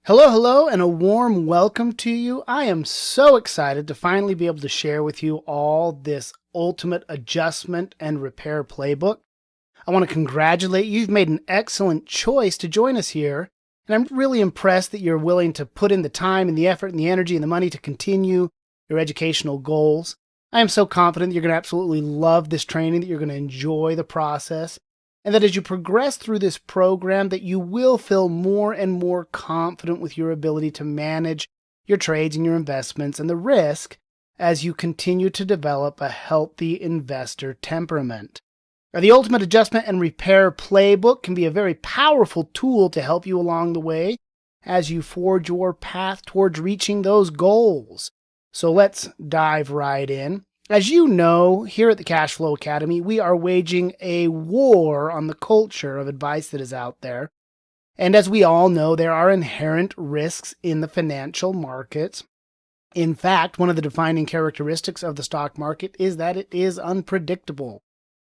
Hello, hello, and a warm welcome to you. I am so excited to finally be able to share with you all this ultimate adjustment and repair playbook. I want to congratulate you. You've made an excellent choice to join us here, and I'm really impressed that you're willing to put in the time and the effort and the energy and the money to continue your educational goals. I am so confident that you're going to absolutely love this training, that you're going to enjoy the process, and that as you progress through this program, that you will feel more and more confident with your ability to manage your trades and your investments and the risk as you continue to develop a healthy investor temperament. Now, the Ultimate Adjustment and Repair Playbook can be a very powerful tool to help you along the way as you forge your path towards reaching those goals. So let's dive right in. As you know, here at the Cash Flow Academy, we are waging a war on the culture of advice that is out there. And as we all know, there are inherent risks in the financial markets. In fact, one of the defining characteristics of the stock market is that it is unpredictable.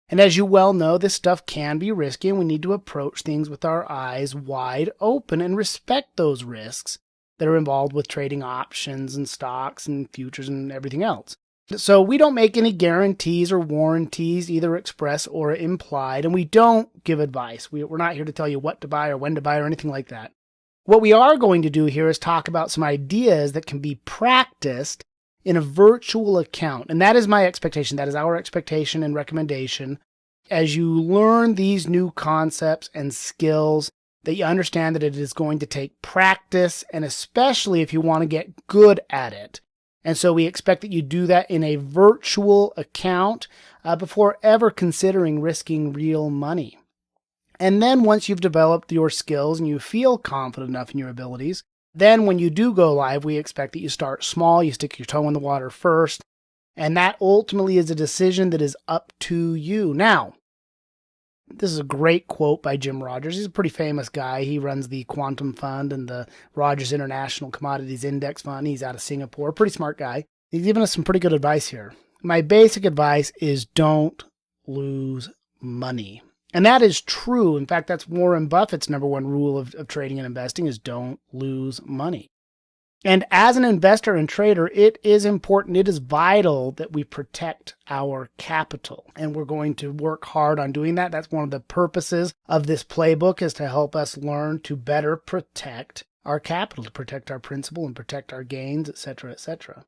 And as you well know, this stuff can be risky, and we need to approach things with our eyes wide open and respect those risks that are involved with trading options and stocks and futures and everything else. So we don't make any guarantees or warranties, either express or implied, and we don't give advice. We're not here to tell you what to buy or when to buy or anything like that. What we are going to do here is talk about some ideas that can be practiced in a virtual account. And that is my expectation. That is our expectation and recommendation. As you learn these new concepts and skills, that you understand that it is going to take practice, and especially if you want to get good at it. And so we expect that you do that in a virtual account before ever considering risking real money. And then once you've developed your skills and you feel confident enough in your abilities, then when you do go live, we expect that you start small, you stick your toe in the water first, and that ultimately is a decision that is up to you. Now, this is a great quote by Jim Rogers. He's a pretty famous guy. He runs the Quantum Fund and the Rogers International Commodities Index Fund. He's out of Singapore. Pretty smart guy. He's given us some pretty good advice here. My basic advice is don't lose money. And that is true. In fact, that's Warren Buffett's number one rule of trading and investing is don't lose money. And as an investor and trader, it is important, it is vital that we protect our capital. And we're going to work hard on doing that. That's one of the purposes of this playbook, is to help us learn to better protect our capital, to protect our principal and protect our gains, etc., etc.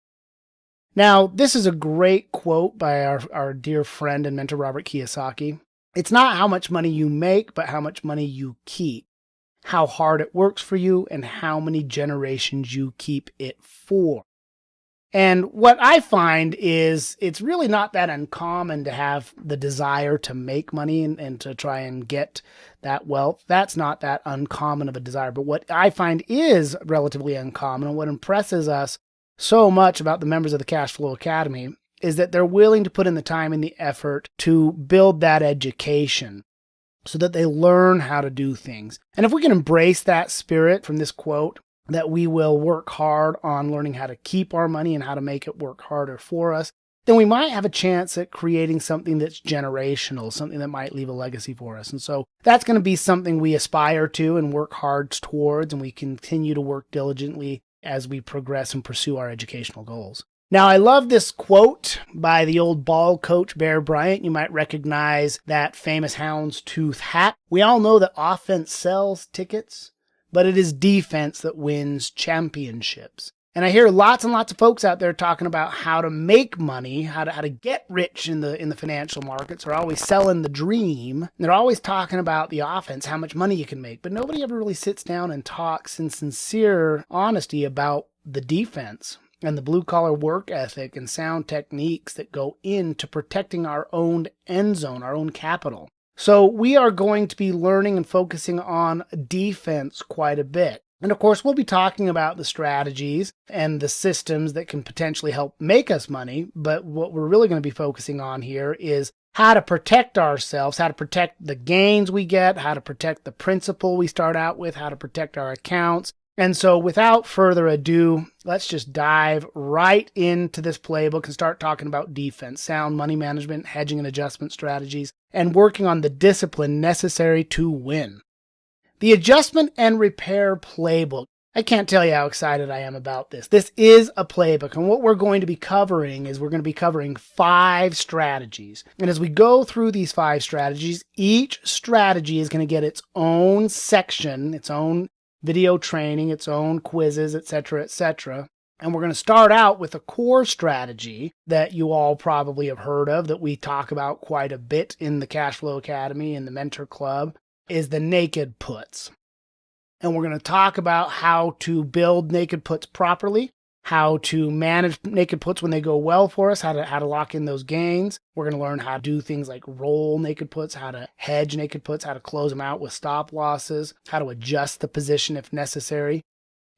Now, this is a great quote by our dear friend and mentor, Robert Kiyosaki. It's not how much money you make, but how much money you keep. How hard it works for you, and how many generations you keep it for. And what I find is it's really not that uncommon to have the desire to make money and to try and get that wealth. That's not that uncommon of a desire. But what I find is relatively uncommon, and what impresses us so much about the members of the Cash Flow Academy, is that they're willing to put in the time and the effort to build that education, so that they learn how to do things. And if we can embrace that spirit from this quote, that we will work hard on learning how to keep our money and how to make it work harder for us, then we might have a chance at creating something that's generational, something that might leave a legacy for us. And so that's going to be something we aspire to and work hard towards, and we continue to work diligently as we progress and pursue our educational goals. Now, I love this quote by the old ball coach, Bear Bryant. You might recognize that famous houndstooth hat. We all know that offense sells tickets, but it is defense that wins championships. And I hear lots and lots of folks out there talking about how to make money, how to get rich in the financial markets. They're always selling the dream. They're always talking about the offense, how much money you can make. But nobody ever really sits down and talks in sincere honesty about the defense and the blue-collar work ethic and sound techniques that go into protecting our own end zone, our own capital. So we are going to be learning and focusing on defense quite a bit. And of course, we'll be talking about the strategies and the systems that can potentially help make us money. But what we're really going to be focusing on here is how to protect ourselves, how to protect the gains we get, how to protect the principal we start out with, how to protect our accounts. And so without further ado, let's just dive right into this playbook and start talking about defense, sound money management, hedging and adjustment strategies, and working on the discipline necessary to win. The Adjustment and Repair Playbook. I can't tell you how excited I am about this. This is a playbook, and what we're going to be covering is we're going to be covering 5 strategies. And as we go through these 5 strategies, each strategy is going to get its own section, its own video training, its own quizzes, etc., etc. And we're going to start out with a core strategy that you all probably have heard of, that we talk about quite a bit in the Cash Flow Academy and the Mentor Club, is the naked puts. And we're going to talk about how to build naked puts properly, how to manage naked puts when they go well for us, how to lock in those gains. We're going to learn how to do things like roll naked puts, how to hedge naked puts, how to close them out with stop losses, how to adjust the position if necessary.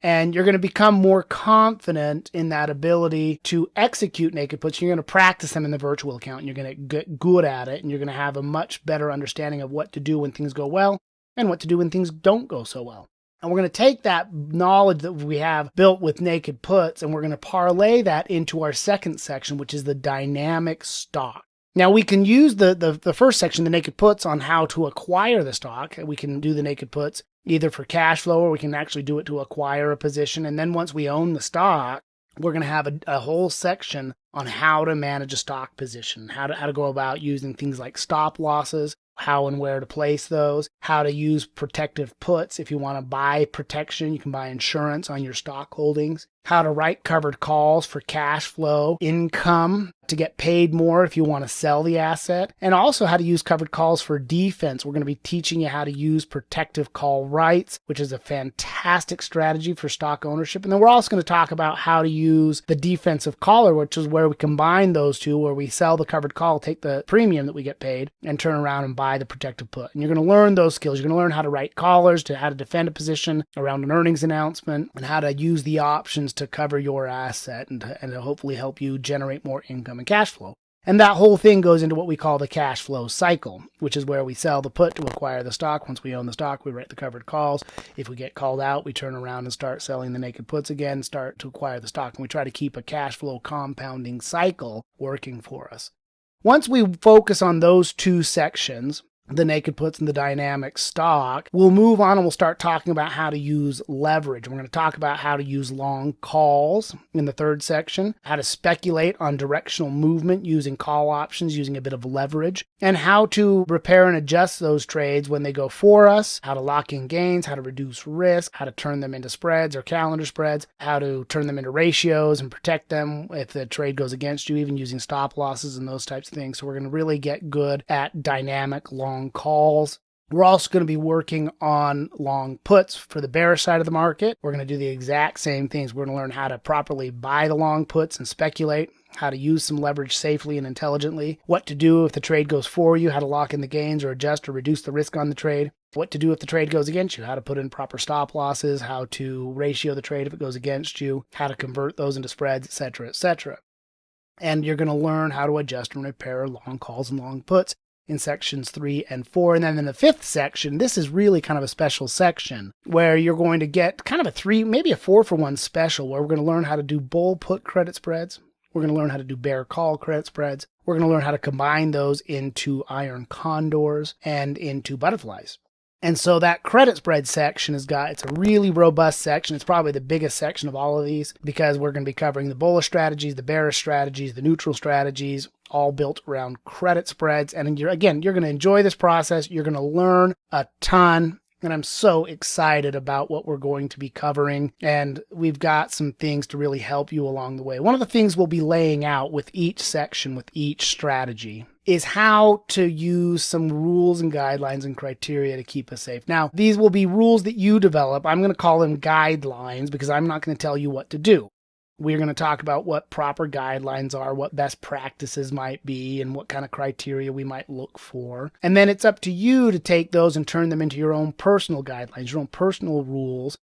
And you're going to become more confident in that ability to execute naked puts. You're going to practice them in the virtual account, and you're going to get good at it, and you're going to have a much better understanding of what to do when things go well and what to do when things don't go so well. And we're going to take that knowledge that we have built with naked puts, and we're going to parlay that into our second section, which is the dynamic stock. Now, we can use the first section, the naked puts, on how to acquire the stock. We can do the naked puts either for cash flow, or we can actually do it to acquire a position. And then once we own the stock, we're going to have a whole section on how to manage a stock position, how to go about using things like stop losses, how and where to place those, how to use protective puts. If you want to buy protection, you can buy insurance on your stock holdings, how to write covered calls for cash flow income to get paid more if you want to sell the asset, and also how to use covered calls for defense. We're going to be teaching you how to use protective call rights, which is a fantastic strategy for stock ownership. And then we're also going to talk about how to use the defensive caller, which is where we combine those two, where we sell the covered call, take the premium that we get paid, and turn around and buy the protective put. And you're going to learn those skills. You're going to learn how to write callers, how to defend a position around an earnings announcement, and how to use the options to cover your asset and to hopefully help you generate more income and cash flow. And that whole thing goes into what we call the cash flow cycle, which is where we sell the put to acquire the stock. Once we own the stock, we write the covered calls. If we get called out, we turn around and start selling the naked puts again, start to acquire the stock. And we try to keep a cash flow compounding cycle working for us. Once we focus on those 2 sections, the naked puts and the dynamic stock, we'll move on and we'll start talking about how to use leverage. We're going to talk about how to use long calls in the 3rd section, how to speculate on directional movement using call options, using a bit of leverage, and how to repair and adjust those trades when they go for us, how to lock in gains, how to reduce risk, how to turn them into spreads or calendar spreads, how to turn them into ratios and protect them if the trade goes against you, even using stop losses and those types of things. So we're going to really get good at dynamic long calls. We're also going to be working on long puts for the bearish side of the market. We're going to do the exact same things. We're going to learn how to properly buy the long puts and speculate, how to use some leverage safely and intelligently, what to do if the trade goes for you, how to lock in the gains or adjust or reduce the risk on the trade, what to do if the trade goes against you, how to put in proper stop losses, how to ratio the trade if it goes against you, how to convert those into spreads, etc., etc. And you're going to learn how to adjust and repair long calls and long puts in sections 3 and 4. And then in the 5th section, this is really kind of a special section where you're going to get kind of a 3, maybe a 4-for-1 special, where we're going to learn how to do bull put credit spreads. We're going to learn how to do bear call credit spreads. We're going to learn how to combine those into iron condors and into butterflies. And so that credit spread section it's a really robust section. It's probably the biggest section of all of these, because we're going to be covering the bullish strategies, the bearish strategies, the neutral strategies, all built around credit spreads. And you're going to enjoy this process. You're going to learn a ton. And I'm so excited about what we're going to be covering. And we've got some things to really help you along the way. One of the things we'll be laying out with each section, with each strategy, is how to use some rules and guidelines and criteria to keep us safe. Now, these will be rules that you develop. I'm going to call them guidelines because I'm not going to tell you what to do. We're going to talk about what proper guidelines are, what best practices might be, and what kind of criteria we might look for. And then it's up to you to take those and turn them into your own personal guidelines, your own personal rules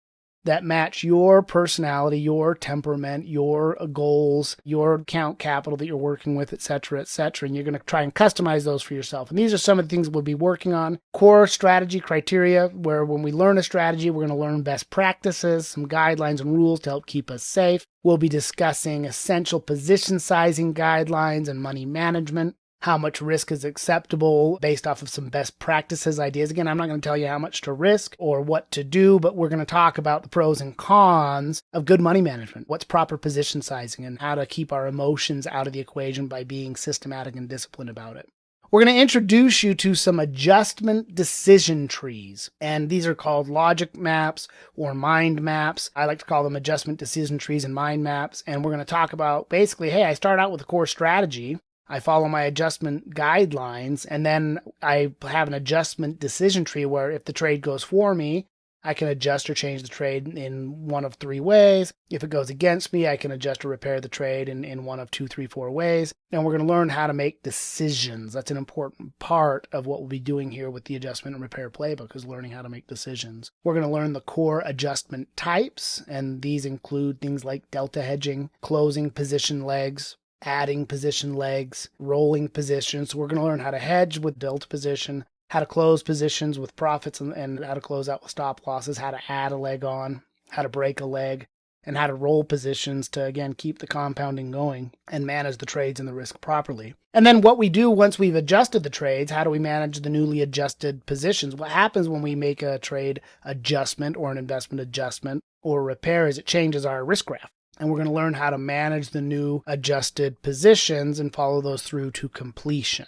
that match your personality, your temperament, your goals, your account capital that you're working with, etc., etc. And you're going to try and customize those for yourself. And these are some of the things we'll be working on. Core strategy criteria, where when we learn a strategy, we're going to learn best practices, some guidelines and rules to help keep us safe. We'll be discussing essential position sizing guidelines and money management, how much risk is acceptable based off of some best practices ideas. Again, I'm not going to tell you how much to risk or what to do, but we're going to talk about the pros and cons of good money management, what's proper position sizing, and how to keep our emotions out of the equation by being systematic and disciplined about it. We're going to introduce you to some adjustment decision trees, and these are called logic maps or mind maps. I like to call them adjustment decision trees and mind maps, and we're going to talk about basically, hey, I start out with a core strategy, I follow my adjustment guidelines, and then I have an adjustment decision tree where if the trade goes for me, I can adjust or change the trade in one of 3 ways. If it goes against me, I can adjust or repair the trade in one of 2, 3, 4 ways. And we're going to learn how to make decisions. That's an important part of what we'll be doing here with the adjustment and repair playbook, is learning how to make decisions. We're going to learn the core adjustment types, and these include things like delta hedging, closing position legs, adding position legs, rolling positions. So we're going to learn how to hedge with delta position, how to close positions with profits and how to close out with stop losses, how to add a leg on, how to break a leg, and how to roll positions to, again, keep the compounding going and manage the trades and the risk properly. And then what we do once we've adjusted the trades, how do we manage the newly adjusted positions? What happens when we make a trade adjustment or an investment adjustment or repair is it changes our risk graph. And we're going to learn how to manage the new adjusted positions and follow those through to completion.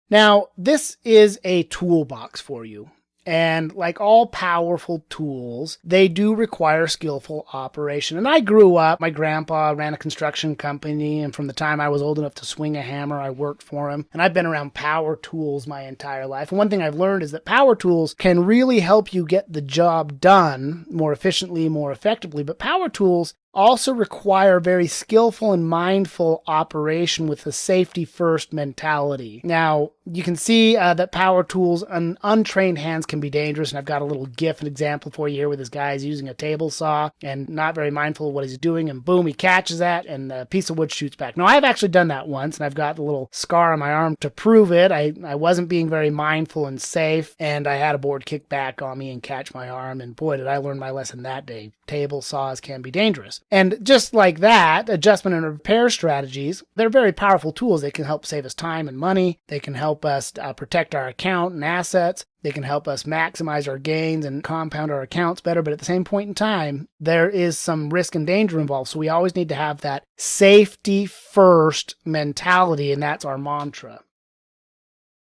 Now, this is a toolbox for you. And like all powerful tools, they do require skillful operation. And I grew up, my grandpa ran a construction company, and from the time I was old enough to swing a hammer, I worked for him. And I've been around power tools my entire life. And one thing I've learned is that power tools can really help you get the job done more efficiently, more effectively. But power tools also require very skillful and mindful operation with a safety-first mentality. Now, you can see that power tools on untrained hands can be dangerous, and I've got a little GIF, an example for you here with this guy is using a table saw and not very mindful of what he's doing, and boom, he catches that, and a piece of wood shoots back. Now, I've actually done that once, and I've got a little scar on my arm to prove it. I wasn't being very mindful and safe, and I had a board kick back on me and catch my arm, and boy, did I learn my lesson that day. Table saws can be dangerous. And just like that, adjustment and repair strategies, they're very powerful tools. They can help save us time and money. They can help us protect our account and assets. They can help us maximize our gains and compound our accounts better. But at the same point in time, there is some risk and danger involved. So we always need to have that safety first mentality, and that's our mantra.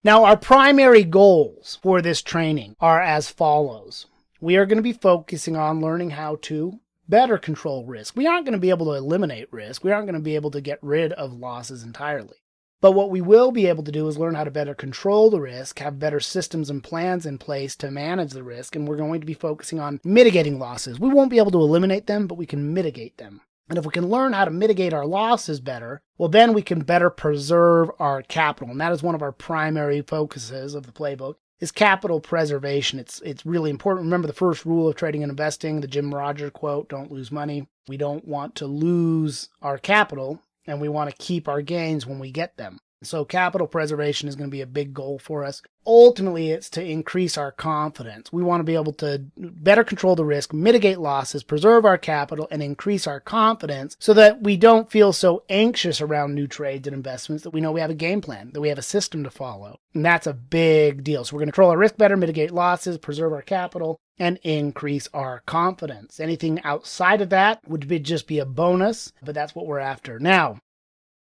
Now, our primary goals for this training are as follows. We are going to be focusing on learning how to better control risk. We aren't going to be able to eliminate risk. We aren't going to be able to get rid of losses entirely. But what we will be able to do is learn how to better control the risk, have better systems and plans in place to manage the risk, and we're going to be focusing on mitigating losses. We won't be able to eliminate them, but we can mitigate them. And if we can learn how to mitigate our losses better, well, then we can better preserve our capital. And that is one of our primary focuses of the playbook, is capital preservation. It's really important. Remember the first rule of trading and investing, the Jim Rogers quote, don't lose money. We don't want to lose our capital, and we want to keep our gains when we get them. So capital preservation is going to be a big goal for us. Ultimately, it's to increase our confidence. We want to be able to better control the risk, mitigate losses, preserve our capital, and increase our confidence so that we don't feel so anxious around new trades and investments, that we know we have a game plan, that we have a system to follow. And that's a big deal. So we're going to control our risk better, mitigate losses, preserve our capital, and increase our confidence. Anything outside of that would just be a bonus, but that's what we're after. Now,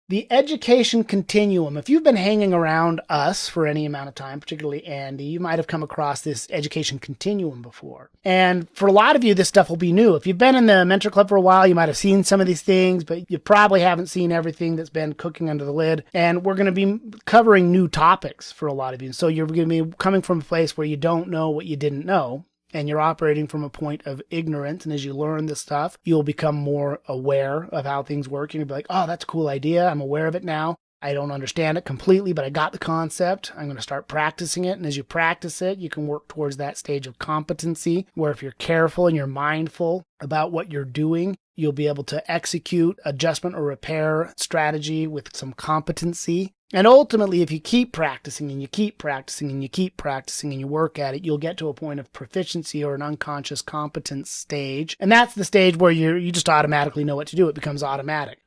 the education continuum. If you've been hanging around us for any amount of time, particularly Andy, you might have come across this education continuum before. And for a lot of you, this stuff will be new. If you've been in the Mentor Club for a while, you might have seen some of these things, but you probably haven't seen everything that's been cooking under the lid. And we're going to be covering new topics for a lot of you. So you're going to be coming from a place where you don't know what you didn't know, and you're operating from a point of ignorance. And as you learn this stuff, you'll become more aware of how things work. And you'll be like, oh, that's a cool idea. I'm aware of it now. I don't understand it completely, but I got the concept. I'm going to start practicing it. And as you practice it, you can work towards that stage of competency, where if you're careful and you're mindful about what you're doing, you'll be able to execute adjustment or repair strategy with some competency. And ultimately, if you keep practicing and you keep practicing and you keep practicing and you work at it, you'll get to a point of proficiency or an unconscious competence stage. And that's the stage where you just automatically know what to do. It becomes automatic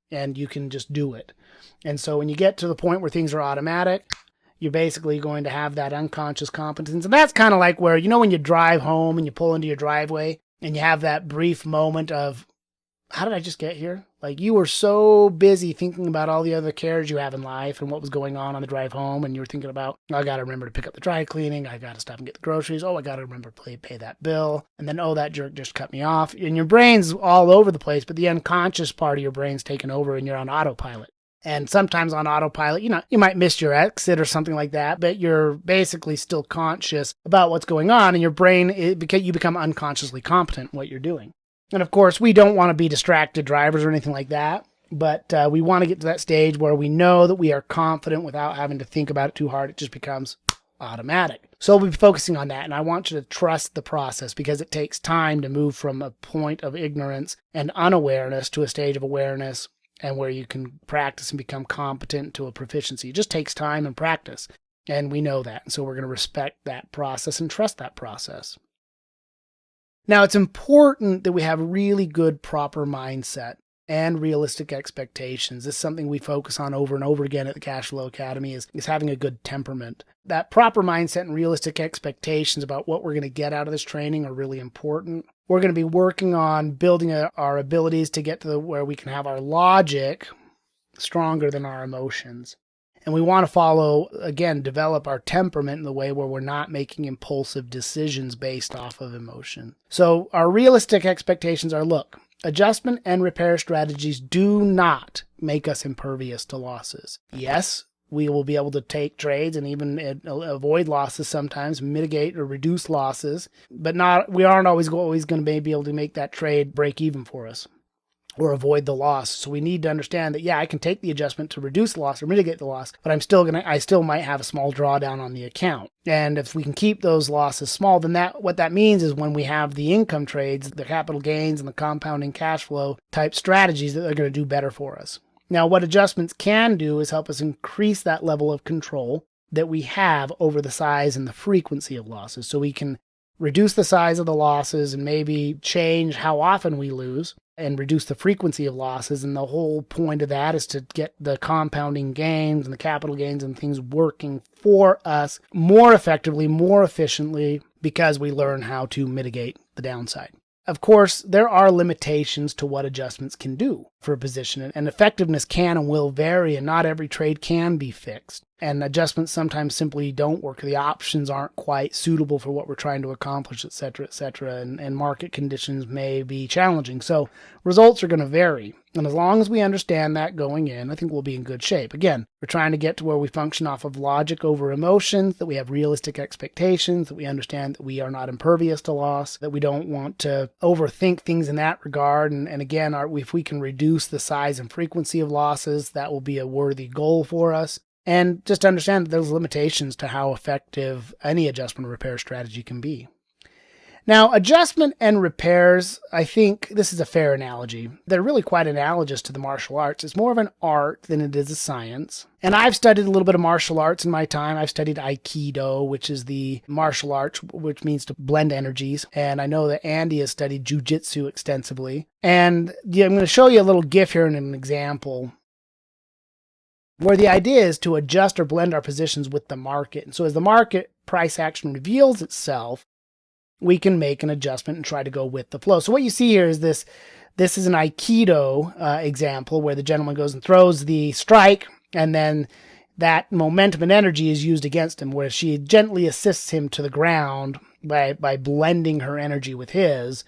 and you can just do it. And so when you get to the point where things are automatic, you're basically going to have that unconscious competence. And that's kind of like where, when you drive home and you pull into your driveway and you have that brief moment of, how did I just get here? Like, you were so busy thinking about all the other cares you have in life and what was going on the drive home. And you were thinking about, I got to remember to pick up the dry cleaning. I got to stop and get the groceries. Oh, I got to remember to pay that bill. And then, oh, that jerk just cut me off. And your brain's all over the place, but the unconscious part of your brain's taken over and you're on autopilot. And sometimes on autopilot, you might miss your exit or something like that, but you're basically still conscious about what's going on, and your brain, because you become unconsciously competent in what you're doing. And of course, we don't want to be distracted drivers or anything like that, but we want to get to that stage where we know that we are confident without having to think about it too hard. It just becomes automatic. So we'll be focusing on that, and I want you to trust the process, because it takes time to move from a point of ignorance and unawareness to a stage of awareness, and where you can practice and become competent to a proficiency. It just takes time and practice, and we know that. And so we're going to respect that process and trust that process. Now, it's important that we have really good, proper mindset and realistic expectations. This is something we focus on over and over again at the Cash Flow Academy, is having a good temperament. That proper mindset and realistic expectations about what we're going to get out of this training are really important. We're going to be working on building our abilities to get to where we can have our logic stronger than our emotions. And we want to develop our temperament in the way where we're not making impulsive decisions based off of emotion. So our realistic expectations are, look, adjustment and repair strategies do not make us impervious to losses. Yes, we will be able to take trades and even avoid losses sometimes, mitigate or reduce losses, but we aren't always going to be able to make that trade break even for us or avoid the loss. So we need to understand that, I can take the adjustment to reduce the loss or mitigate the loss, but I still might have a small drawdown on the account. And if we can keep those losses small, then what that means is when we have the income trades, the capital gains and the compounding cash flow type strategies, that they're going to do better for us. Now, what adjustments can do is help us increase that level of control that we have over the size and the frequency of losses. So we can reduce the size of the losses and maybe change how often we lose and reduce the frequency of losses. And the whole point of that is to get the compounding gains and the capital gains and things working for us more effectively, more efficiently, because we learn how to mitigate the downside. Of course, there are limitations to what adjustments can do for a position, and effectiveness can and will vary, and not every trade can be fixed. And adjustments sometimes simply don't work. The options aren't quite suitable for what we're trying to accomplish, etc., and market conditions may be challenging. So results are going to vary. And as long as we understand that going in, I think we'll be in good shape. Again, we're trying to get to where we function off of logic over emotions, that we have realistic expectations, that we understand that we are not impervious to loss, that we don't want to overthink things in that regard. And again, if we can reduce the size and frequency of losses, that will be a worthy goal for us. And just understand that there's limitations to how effective any adjustment or repair strategy can be. Now, adjustment and repairs, I think this is a fair analogy. They're really quite analogous to the martial arts. It's more of an art than it is a science. And I've studied a little bit of martial arts in my time. I've studied Aikido, which is the martial arts, which means to blend energies. And I know that Andy has studied Jiu-Jitsu extensively. And I'm going to show you a little GIF here and an example, where the idea is to adjust or blend our positions with the market. And so as the market price action reveals itself, we can make an adjustment and try to go with the flow. So what you see here is this is an Aikido example where the gentleman goes and throws the strike, and then that momentum and energy is used against him, where she gently assists him to the ground by blending her energy with his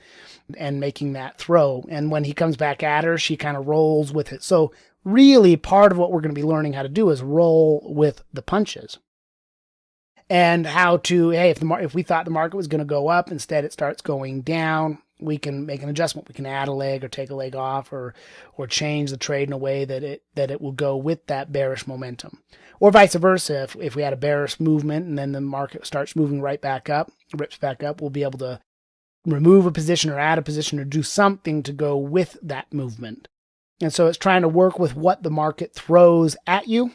and making that throw. And when he comes back at her, she kind of rolls with it. So really part of what we're going to be learning how to do is roll with the punches. And how to, if we thought the market was going to go up, instead it starts going down, we can make an adjustment. We can add a leg or take a leg off or change the trade in a way that it will go with that bearish momentum. Or vice versa, if we had a bearish movement and then the market starts moving right back up, rips back up, we'll be able to remove a position or add a position or do something to go with that movement. And so it's trying to work with what the market throws at you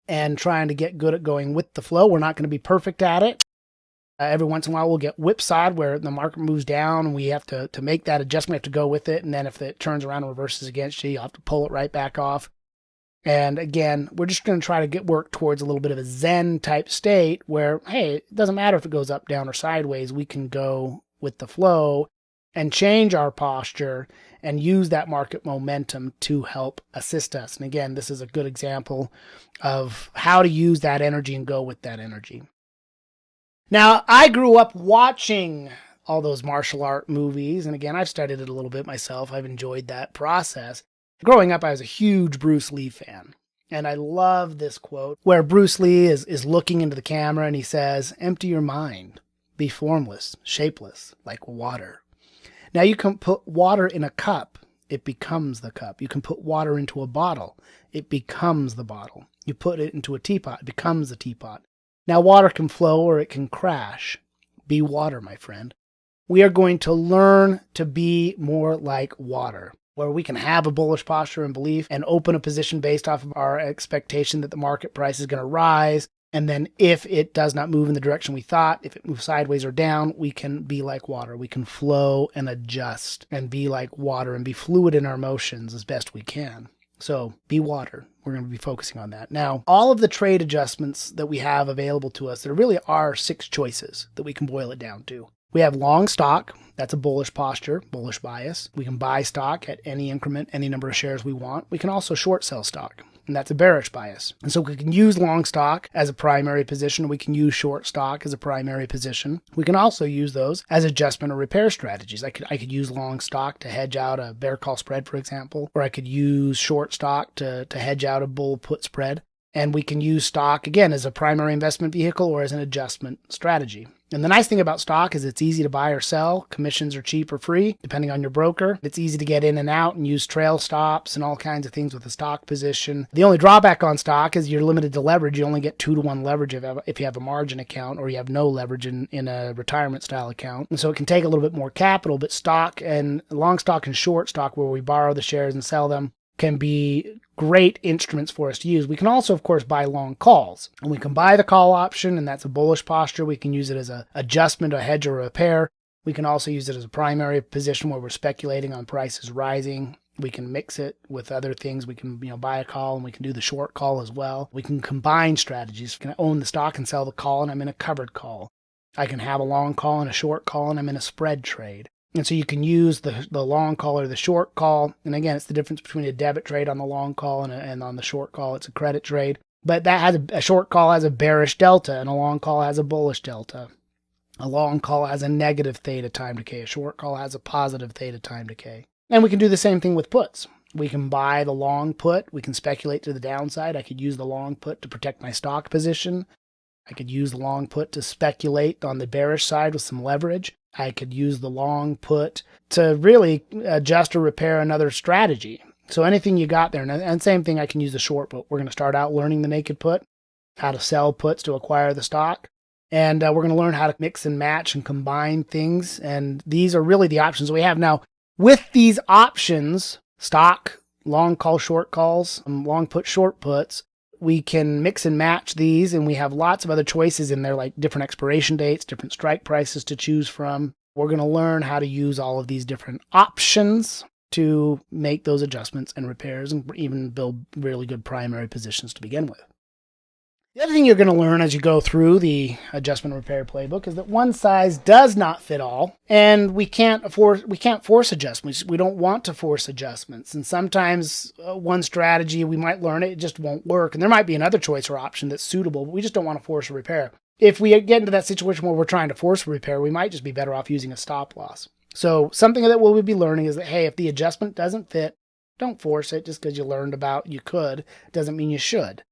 and trying to get good at going with the flow. We're not going to be perfect at it. Every once in a while, we'll get whipsawed where the market moves down and we have to make that adjustment. We have to go with it. And then if it turns around and reverses against you, you'll have to pull it right back off. And again, we're just going to try to work towards a little bit of a Zen type state where, hey, it doesn't matter if it goes up, down, or sideways. We can go with the flow and change our posture and use that market momentum to help assist us. And again, this is a good example of how to use that energy and go with that energy. Now, I grew up watching all those martial art movies. And again, I've studied it a little bit myself. I've enjoyed that process. Growing up, I was a huge Bruce Lee fan. And I love this quote where Bruce Lee is looking into the camera and he says, "Empty your mind. Be formless, shapeless, like water." Now you can put water in a cup. It becomes the cup. You can put water into a bottle. It becomes the bottle. You put it into a teapot. It becomes the teapot. Now water can flow or it can crash. Be water, my friend. We are going to learn to be more like water, where we can have a bullish posture and belief and open a position based off of our expectation that the market price is going to rise. And then if it does not move in the direction we thought, if it moves sideways or down, we can be like water. We can flow and adjust and be like water and be fluid in our motions as best we can. So be water. We're going to be focusing on that. Now, all of the trade adjustments that we have available to us, there really are 6 choices that we can boil it down to. We have long stock. That's a bullish posture, bullish bias. We can buy stock at any increment, any number of shares we want. We can also short sell stock, and that's a bearish bias. And so we can use long stock as a primary position. We can use short stock as a primary position. We can also use those as adjustment or repair strategies. I could use long stock to hedge out a bear call spread, for example, or I could use short stock to hedge out a bull put spread. And we can use stock, again, as a primary investment vehicle or as an adjustment strategy. And the nice thing about stock is it's easy to buy or sell. Commissions are cheap or free, depending on your broker. It's easy to get in and out and use trail stops and all kinds of things with a stock position. The only drawback on stock is you're limited to leverage. You only get 2-to-1 leverage if you have a margin account or you have no leverage in a retirement style account. And so it can take a little bit more capital, but stock and long stock and short stock, where we borrow the shares and sell them, can be great instruments for us to use. We can also, of course, buy long calls. And we can buy the call option, and that's a bullish posture. We can use it as an adjustment, a hedge, or a repair. We can also use it as a primary position where we're speculating on prices rising. We can mix it with other things. We can, buy a call, and we can do the short call as well. We can combine strategies. We can own the stock and sell the call, and I'm in a covered call. I can have a long call and a short call, and I'm in a spread trade. And so you can use the long call or the short call. And again, it's the difference between a debit trade on the long call and on the short call, it's a credit trade. But that has a short call has a bearish delta and a long call has a bullish delta. A long call has a negative theta time decay. A short call has a positive theta time decay. And we can do the same thing with puts. We can buy the long put. We can speculate to the downside. I could use the long put to protect my stock position. I could use the long put to speculate on the bearish side with some leverage. I could use the long put to really adjust or repair another strategy. So anything you got there, and same thing, I can use the short put. We're going to start out learning the naked put, how to sell puts to acquire the stock. And we're going to learn how to mix and match and combine things. And these are really the options we have. Now, with these options, stock, long call, short calls, long put, short puts, we can mix and match these, and we have lots of other choices in there, like different expiration dates, different strike prices to choose from. We're going to learn how to use all of these different options to make those adjustments and repairs and even build really good primary positions to begin with. The other thing you're going to learn as you go through the adjustment repair playbook is that one size does not fit all, and we can't force adjustments. We don't want to force adjustments, and sometimes one strategy we might learn it just won't work, and there might be another choice or option that's suitable, but we just don't want to force a repair. If we get into that situation where we're trying to force a repair, we might just be better off using a stop loss. So something that we'll be learning is that, hey, if the adjustment doesn't fit, don't force it. Just because you learned about you could doesn't mean you should.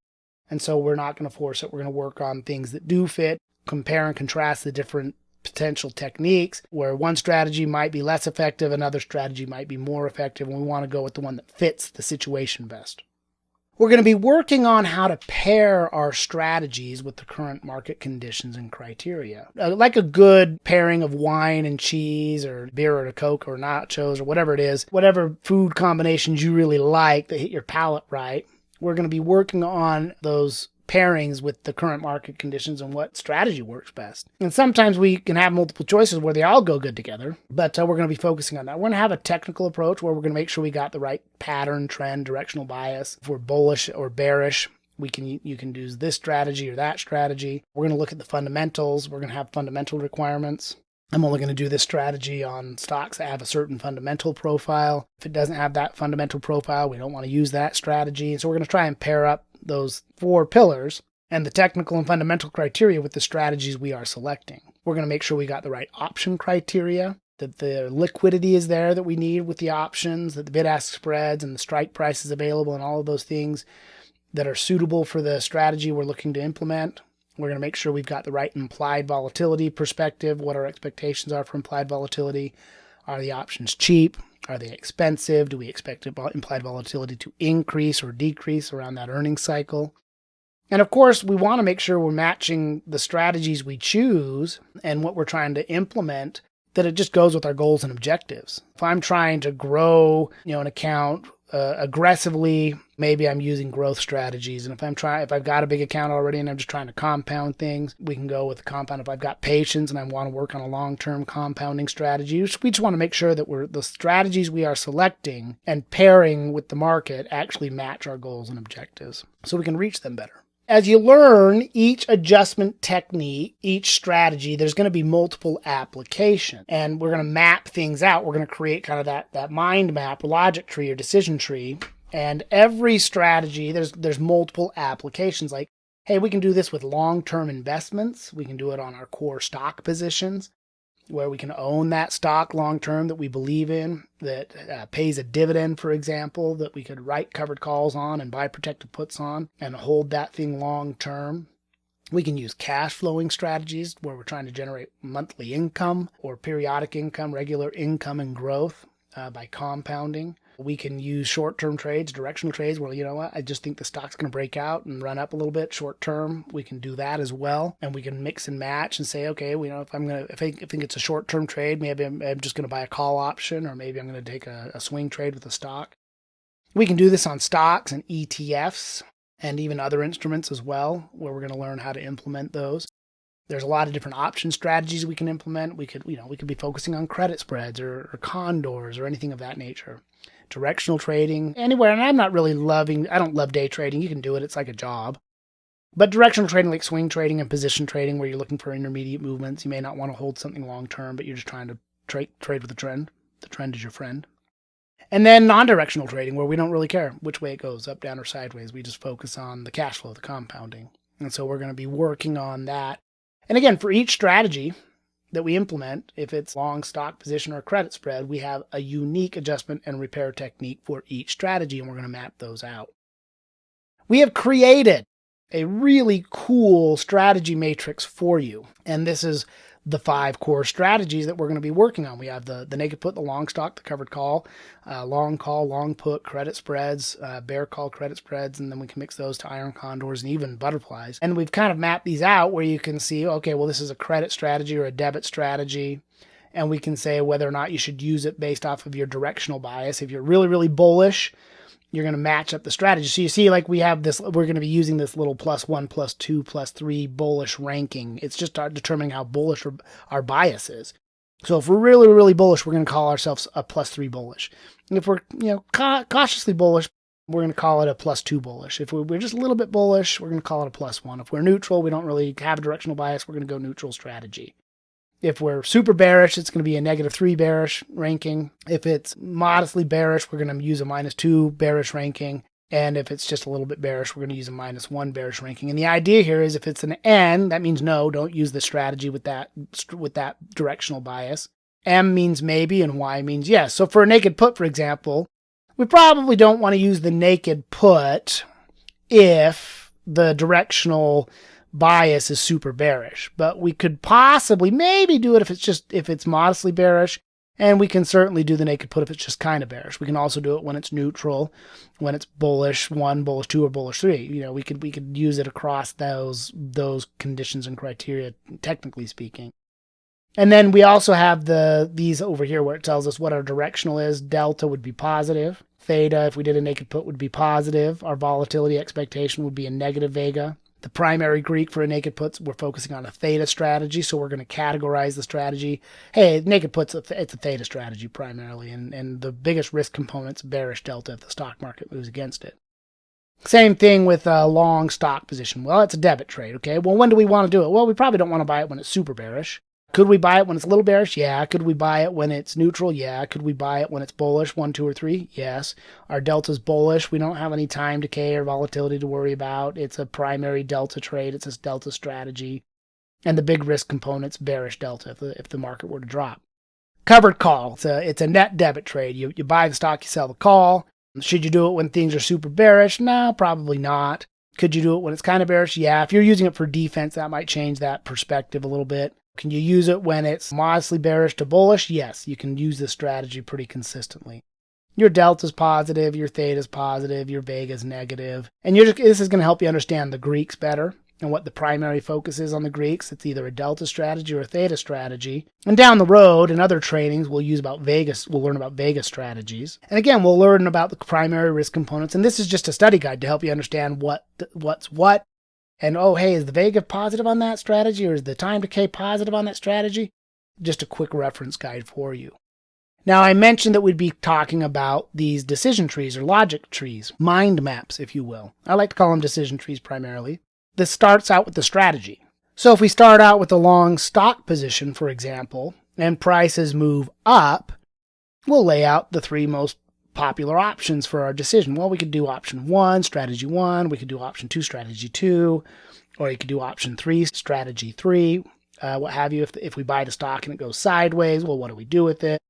And so we're not going to force it. We're going to work on things that do fit, compare and contrast the different potential techniques where one strategy might be less effective, another strategy might be more effective, and we want to go with the one that fits the situation best. We're going to be working on how to pair our strategies with the current market conditions and criteria. Like a good pairing of wine and cheese or beer or Coke or nachos or whatever it is, whatever food combinations you really like that hit your palate right. We're going to be working on those pairings with the current market conditions and what strategy works best. And sometimes we can have multiple choices where they all go good together, but we're going to be focusing on that. We're going to have a technical approach where we're going to make sure we got the right pattern, trend, directional bias. If we're bullish or bearish, you can use this strategy or that strategy. We're going to look at the fundamentals. We're going to have fundamental requirements. I'm only going to do this strategy on stocks that have a certain fundamental profile. If it doesn't have that fundamental profile, we don't want to use that strategy. So we're going to try and pair up those 4 pillars and the technical and fundamental criteria with the strategies we are selecting. We're going to make sure we got the right option criteria, that the liquidity is there that we need with the options, that the bid-ask spreads and the strike price is available, and all of those things that are suitable for the strategy we're looking to implement. We're going to make sure we've got the right implied volatility perspective, what our expectations are for implied volatility. Are the options cheap? Are they expensive? Do we expect implied volatility to increase or decrease around that earnings cycle? And of course, we want to make sure we're matching the strategies we choose and what we're trying to implement, that it just goes with our goals and objectives. If I'm trying to grow, an account aggressively, maybe I'm using growth strategies. And if I've got a big account already and I'm just trying to compound things, we can go with the compound. If I've got patience and I want to work on a long-term compounding strategy, we just want to make sure that the strategies we are selecting and pairing with the market actually match our goals and objectives so we can reach them better. As you learn each adjustment technique, each strategy, there's going to be multiple applications, and we're going to map things out. We're going to create kind of that mind map, logic tree or decision tree, and every strategy, there's multiple applications. Like, hey, we can do this with long-term investments. We can do it on our core stock positions, where we can own that stock long-term that we believe in, that pays a dividend, for example, that we could write covered calls on and buy protected puts on and hold that thing long-term. We can use cash flowing strategies where we're trying to generate monthly income or periodic income, regular income and growth by compounding. We can use short-term trades, directional trades, where, I just think the stock's going to break out and run up a little bit short-term. We can do that as well. And we can mix and match and say, okay, if I think it's a short-term trade, maybe I'm just going to buy a call option, or maybe I'm going to take a swing trade with a stock. We can do this on stocks and ETFs and even other instruments as well, where we're going to learn how to implement those. There's a lot of different option strategies we can implement. We could be focusing on credit spreads or condors or anything of that nature. Directional trading, anywhere. And I don't love day trading. You can do it. It's like a job. But directional trading, like swing trading and position trading, where you're looking for intermediate movements. You may not want to hold something long term, but you're just trying to trade with the trend. The trend is your friend. And then non-directional trading, where we don't really care which way it goes, up, down, or sideways. We just focus on the cash flow, the compounding. And so we're going to be working on that. And again, for each strategy that we implement, if it's long stock position or credit spread, we have a unique adjustment and repair technique for each strategy, and we're going to map those out. We have created a really cool strategy matrix for you, and this is the 5 core strategies that we're going to be working on. We have the naked put, the long stock, the covered call, long put, credit spreads, bear call, credit spreads, and then we can mix those to iron condors and even butterflies. And we've kind of mapped these out where you can see, okay, well, this is a credit strategy or a debit strategy, and we can say whether or not you should use it based off of your directional bias. If you're really, really bullish, you're going to match up the strategy. So you see, like we're going to be using this little +1, +2, +3 bullish ranking. It's just determining how bullish our bias is. So if we're really, really bullish, we're going to call ourselves a +3 bullish. And if we're, cautiously bullish, we're going to call it a +2 bullish. If we're just a little bit bullish, we're going to call it a +1. If we're neutral, we don't really have a directional bias, we're going to go neutral strategy. If we're super bearish, it's going to be a -3 bearish ranking. If it's modestly bearish, we're going to use a -2 bearish ranking. And if it's just a little bit bearish, we're going to use a -1 bearish ranking. And the idea here is if it's an N, that means no, don't use the strategy with that directional bias. M means maybe and Y means yes. So for a naked put, for example, we probably don't want to use the naked put if the directional bias is super bearish, but we could possibly maybe do it if it's modestly bearish, and we can certainly do the naked put if it's just kind of bearish. We can also do it when it's neutral, when it's bullish 1, bullish 2, or bullish 3. We could use it across those conditions and criteria, technically speaking. And then we also have these over here where it tells us what our directional is. Delta would be positive. Theta, if we did a naked put, would be positive. Our volatility expectation would be a negative vega. The primary Greek for a naked put, we're focusing on a theta strategy, so we're going to categorize the strategy. Hey, naked puts, it's a theta strategy primarily, and the biggest risk component's bearish delta if the stock market moves against it. Same thing with a long stock position. Well, it's a debit trade, okay? Well, when do we want to do it? Well, we probably don't want to buy it when it's super bearish. Could we buy it when it's a little bearish? Yeah. Could we buy it when it's neutral? Yeah. Could we buy it when it's bullish, 1, 2, or 3? Yes. Our delta's bullish. We don't have any time decay or volatility to worry about. It's a primary delta trade. It's a delta strategy. And the big risk component's bearish delta if the market were to drop. Covered call. It's a net debit trade. You buy the stock, you sell the call. Should you do it when things are super bearish? No, probably not. Could you do it when it's kind of bearish? Yeah. If you're using it for defense, that might change that perspective a little bit. Can you use it when it's modestly bearish to bullish? Yes, you can use this strategy pretty consistently. Your delta's positive, your theta's positive, your vega's negative. And this is going to help you understand the Greeks better and what the primary focus is on the Greeks. It's either a delta strategy or a theta strategy. And down the road in other trainings, we'll learn about vega strategies. And again, we'll learn about the primary risk components. And this is just a study guide to help you understand what's what. And, oh, hey, is the vega positive on that strategy or is the time decay positive on that strategy? Just a quick reference guide for you. Now, I mentioned that we'd be talking about these decision trees or logic trees, mind maps, if you will. I like to call them decision trees primarily. This starts out with the strategy. So if we start out with a long stock position, for example, and prices move up, we'll lay out the 3 most popular options for our decision. Well, we could do option 1, strategy 1. We could do option 2, strategy 2. Or you could do option 3, strategy 3. What have you. If we buy the stock and it goes sideways, well, what do we do with it?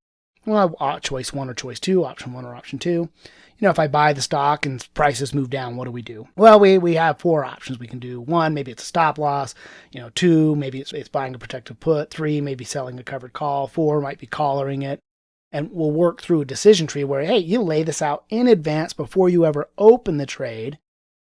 Well, choice 1 or choice 2, option 1 or option 2. If I buy the stock and prices move down, what do we do? Well, we have 4 options. We can do 1, maybe it's a stop loss. 2, maybe it's buying a protective put. 3, maybe selling a covered call. 4 might be collaring it. And we'll work through a decision tree where, hey, you lay this out in advance before you ever open the trade.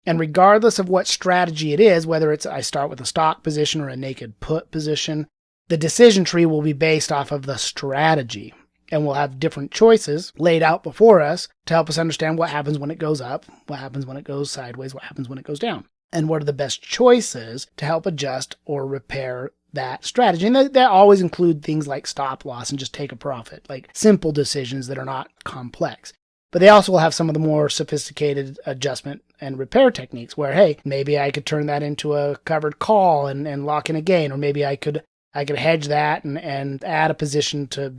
And regardless of what strategy it is, whether it's I start with a stock position or a naked put position, the decision tree will be based off of the strategy. And we'll have different choices laid out before us to help us understand what happens when it goes up, what happens when it goes sideways, what happens when it goes down, and what are the best choices to help adjust or repair that strategy. And that always include things like stop loss and just take a profit, like simple decisions that are not complex. But they also will have some of the more sophisticated adjustment and repair techniques where, hey, maybe I could turn that into a covered call and lock in a gain, or maybe I could hedge that and add a position to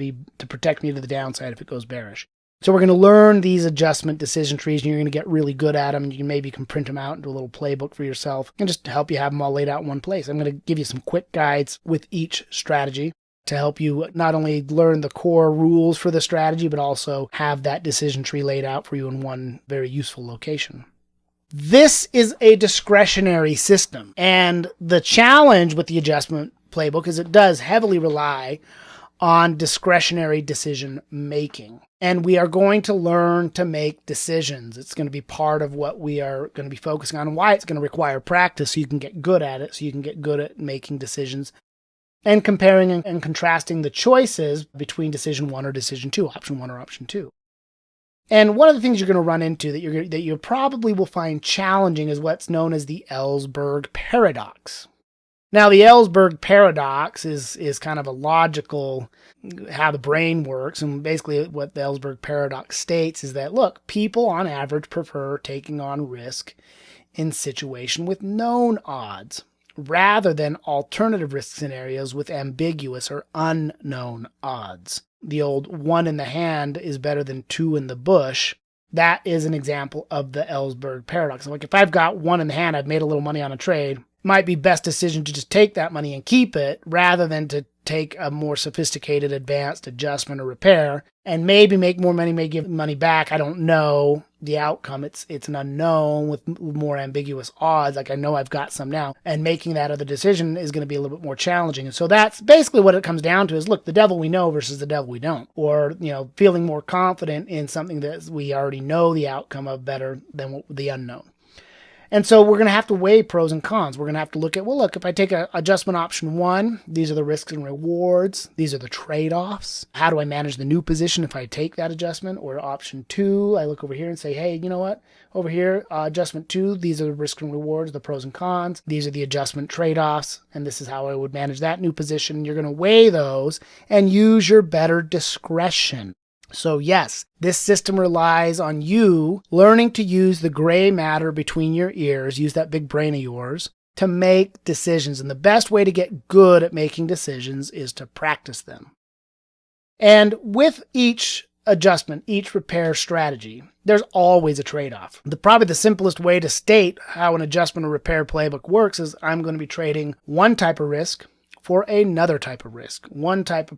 protect me to the downside if it goes bearish. So we're going to learn these adjustment decision trees, and you're going to get really good at them. And you can print them out into a little playbook for yourself and just to help you have them all laid out in one place. I'm going to give you some quick guides with each strategy to help you not only learn the core rules for the strategy, but also have that decision tree laid out for you in one very useful location. This is a discretionary system, and the challenge with the adjustment playbook is it does heavily rely on discretionary decision making. And we are going to learn to make decisions. It's going to be part of what we are going to be focusing on and why it's going to require practice so you can get good at it, so you can get good at making decisions and comparing and contrasting the choices between decision 1 or decision 2, option 1 or option 2. And one of the things you're going to run into that you probably will find challenging is what's known as the Ellsberg paradox. Now, the Ellsberg paradox is kind of a logical, how the brain works. And basically what the Ellsberg paradox states is that, look, people on average prefer taking on risk in situation with known odds rather than alternative risk scenarios with ambiguous or unknown odds. The old 1 in the hand is better than 2 in the bush. That is an example of the Ellsberg paradox. Like if I've got 1 in the hand, I've made a little money on a trade, might be best decision to just take that money and keep it rather than to take a more sophisticated advanced adjustment or repair and maybe make more money, may give money back. I don't know the outcome. It's an unknown with more ambiguous odds. Like I know I've got some now, and making that other decision is going to be a little bit more challenging. And so that's basically what it comes down to is, look, the devil we know versus the devil we don't, or, feeling more confident in something that we already know the outcome of better than the unknown. And so we're going to have to weigh pros and cons. We're going to have to look at, well, look, if I take adjustment option 1, these are the risks and rewards. These are the trade-offs. How do I manage the new position if I take that adjustment? Or option 2, I look over here and say, hey, you know what? Over here, adjustment 2, these are the risks and rewards, the pros and cons. These are the adjustment trade-offs, and this is how I would manage that new position. You're going to weigh those and use your better discretion. So yes, this system relies on you learning to use the gray matter between your ears, use that big brain of yours, to make decisions. And the best way to get good at making decisions is to practice them. And with each adjustment, each repair strategy, there's always a trade-off. Probably the simplest way to state how an adjustment or repair playbook works is I'm going to be trading one type of risk for another type of risk. One type of